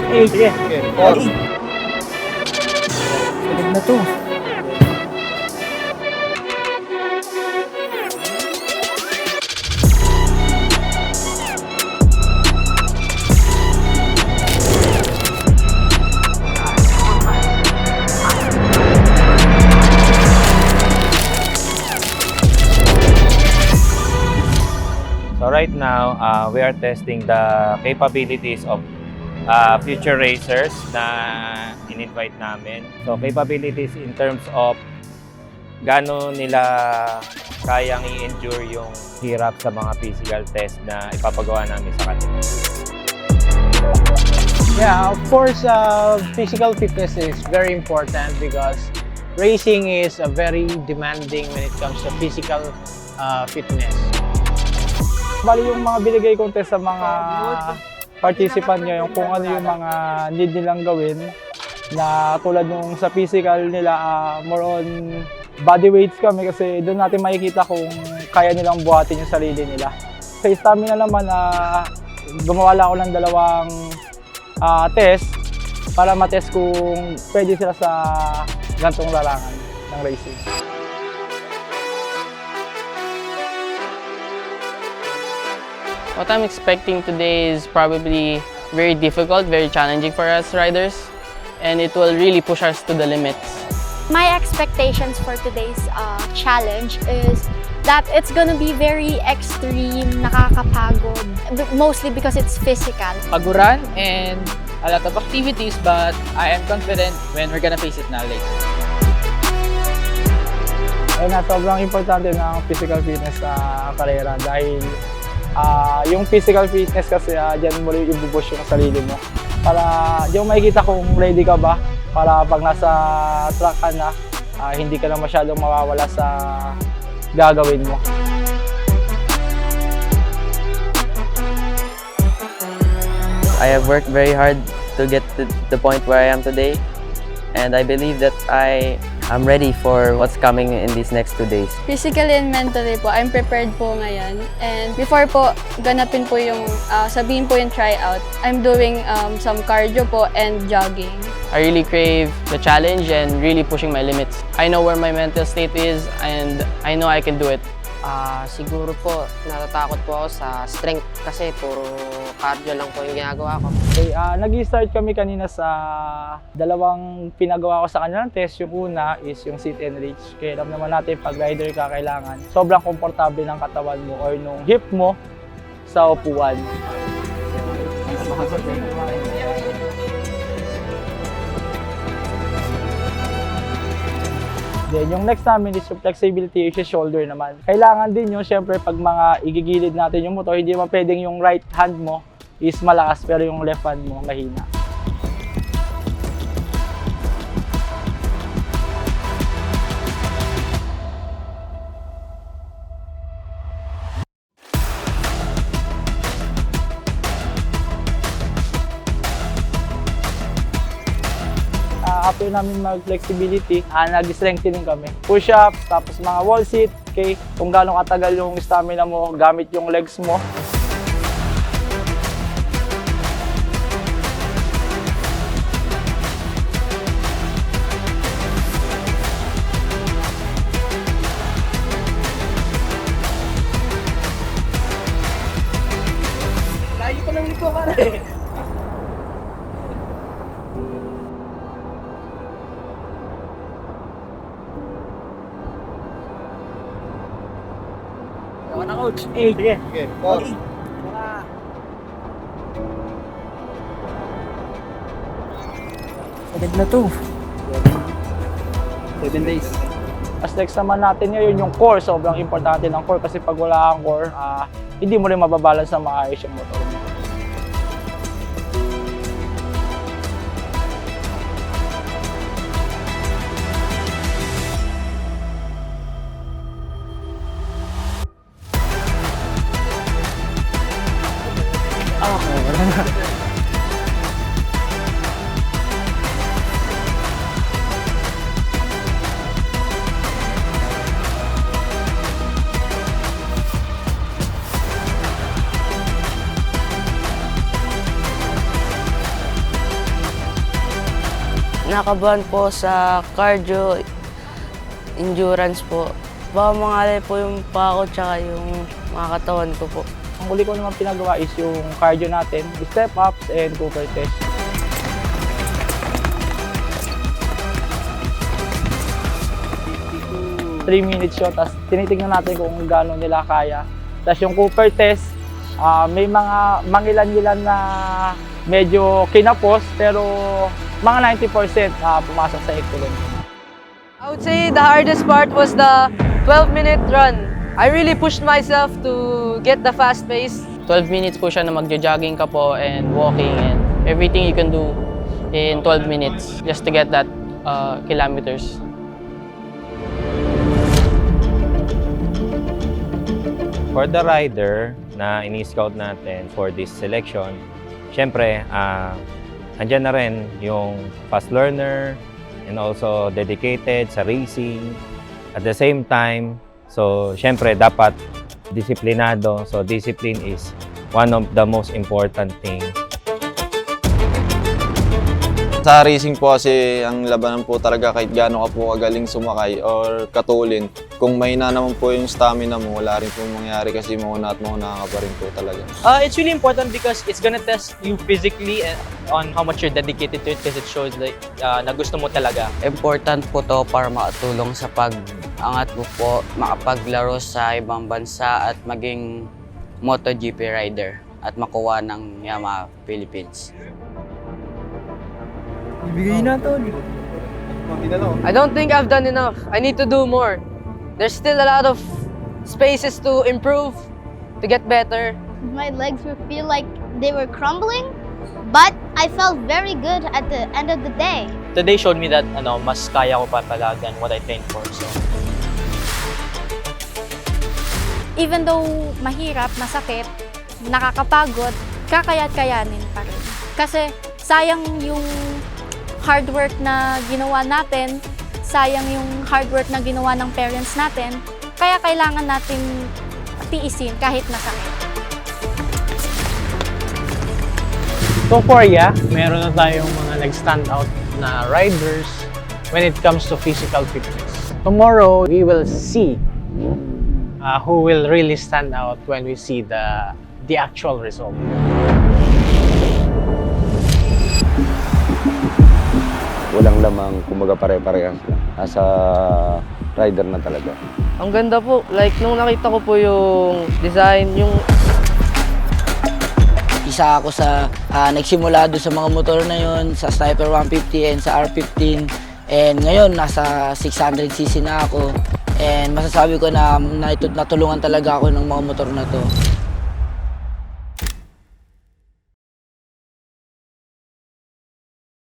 coach. Sige. Ready? Sulit na to. So right now, we are testing the capabilities of future racers na in-invite namin. So capabilities in terms of gaano nila kayang i-endure yung hirap sa mga physical test na ipapagawa namin sa kanila. Yeah, of course, physical fitness is very important because racing is very demanding when it comes to physical fitness. Bali yung mga binigay kong test sa mga participant ngayon kung ano yung mga need nilang gawin na tulad nung sa physical nila, more on body weights kami kasi doon natin makikita kung kaya nilang buhatin yung sarili nila. Sa stamina naman, gumawa lang ako ng dalawang test para matest kung pwede sila sa gantong larangan ng racing. What I'm expecting today is probably very difficult, very challenging for us riders, and it will really push us to the limits. My expectations for today's challenge is that it's gonna be very extreme, nakakapagod, mostly because it's physical. Paguran and a lot of activities, but I am confident when we're gonna face it now later. Ayun na, sobrang importante ng physical fitness sa karera dahil yung physical fitness kasi dyan mo rin ibubush yung sarili mo. Para dyan mo makikita kung ready ka ba para pag nasa track ka na, hindi ka na masyadong mawawala sa gagawin mo. I have worked very hard to get to the point where I am today, and I believe that I am ready for what's coming in these next 2 days. Physically and mentally po, I'm prepared po ngayon. And before po, ganapin po yung, sabihin po yung tryout, I'm doing some cardio po and jogging. I really crave the challenge and really pushing my limits. I know where my mental state is and I know I can do it. Siguro po, natatakot po ako sa strength kasi puro cardio lang po yung ginagawa ko. Okay, nag-start kami kanina sa dalawang pinagawa ko sa kanilang test. Yung una is yung sit and reach. Kaya alam naman natin pag rider ka, kailangan sobrang komportable ng katawan mo or nung hip mo sa upuan. Then, yung next namin is yung flexibility, is yung shoulder naman. Kailangan din yun, syempre, pag mga igigilid natin yung motor, hindi naman pwedeng yung right hand mo is malakas, pero yung left hand mo mahina. After namin mag-flexibility, nag-strengthening kami. Push-up, tapos mga wall sit, okay? Kung gaano katagal yung stamina mo, gamit yung legs mo. Layo ko ng liko, pare. Ako na coach. Sige. Ready? Sulit na to. 7 days. As next naman natin ngayon yung core, sobrang importante ng core kasi pag wala kang core, hindi mo rin mababalance na maayos yung motor mo. Wala na. Kinakabahan po sa cardio, endurance po. Baka mangalay po yung paa ko tsaka yung mga katawan ko po. Ang huli ko naman pinagawa is yung cardio natin, step ups and Cooper test. Three minutes yun, tapos tinitignan natin kung gaano nila kaya. Tapos yung Cooper test, may mga mangilan-ilan na medyo kinapos, pero mga 90% pumasok sa excellent. I would say the hardest part was the 12-minute run. I really pushed myself to get the fast pace. 12 minutes po siya na magja-jogging ka po and walking and everything you can do in 12 minutes just to get that kilometers. For the rider na ini-scout natin for this selection, syempre, andyan na rin yung fast learner and also dedicated sa racing. At the same time, so syempre dapat disiplinado. So discipline is one of the most important thing. Sa racing po kasi ang labanan po talaga kahit gaano ka po kagaling sumakay or katulin. Kung mahina naman po yung stamina mo, wala rin po mangyari kasi mauna at mauna ka pa rin po talaga. It's really important because it's gonna test you physically and on how much you're dedicated to it because it shows like na gusto mo talaga. Important po to para makatulong sa pag-angat mo po, makapaglaro sa ibang bansa at maging MotoGP rider at makuha ng Yamaha Philippines. I don't think I've done enough. I need to do more. There's still a lot of spaces to improve, to get better. My legs would feel like they were crumbling, but I felt very good at the end of the day. Today showed me that mas kaya ko pa pala than what I trained for. So Even though mahirap, masakit, nakakapagod, kakayanin pa rin. Kasi sayang yung hard work na ginawa natin, sayang yung hard work na ginawa ng parents natin, kaya kailangan natin tiisin kahit masakit. So far, meron na tayong mga nag-stand out na riders when it comes to physical fitness. Tomorrow, we will see who will really stand out when we see the actual result. Walang lamang, kumbaga pare-parehas lang. Nasa rider na talaga. Ang ganda po. Like, nung nakita ko po yung design, yung... Isa ako sa nagsimula doon sa mga motor na yun, sa Sniper 150 and sa R15. And ngayon, nasa 600cc na ako. And masasabi ko na natulungan talaga ako ng mga motor na to.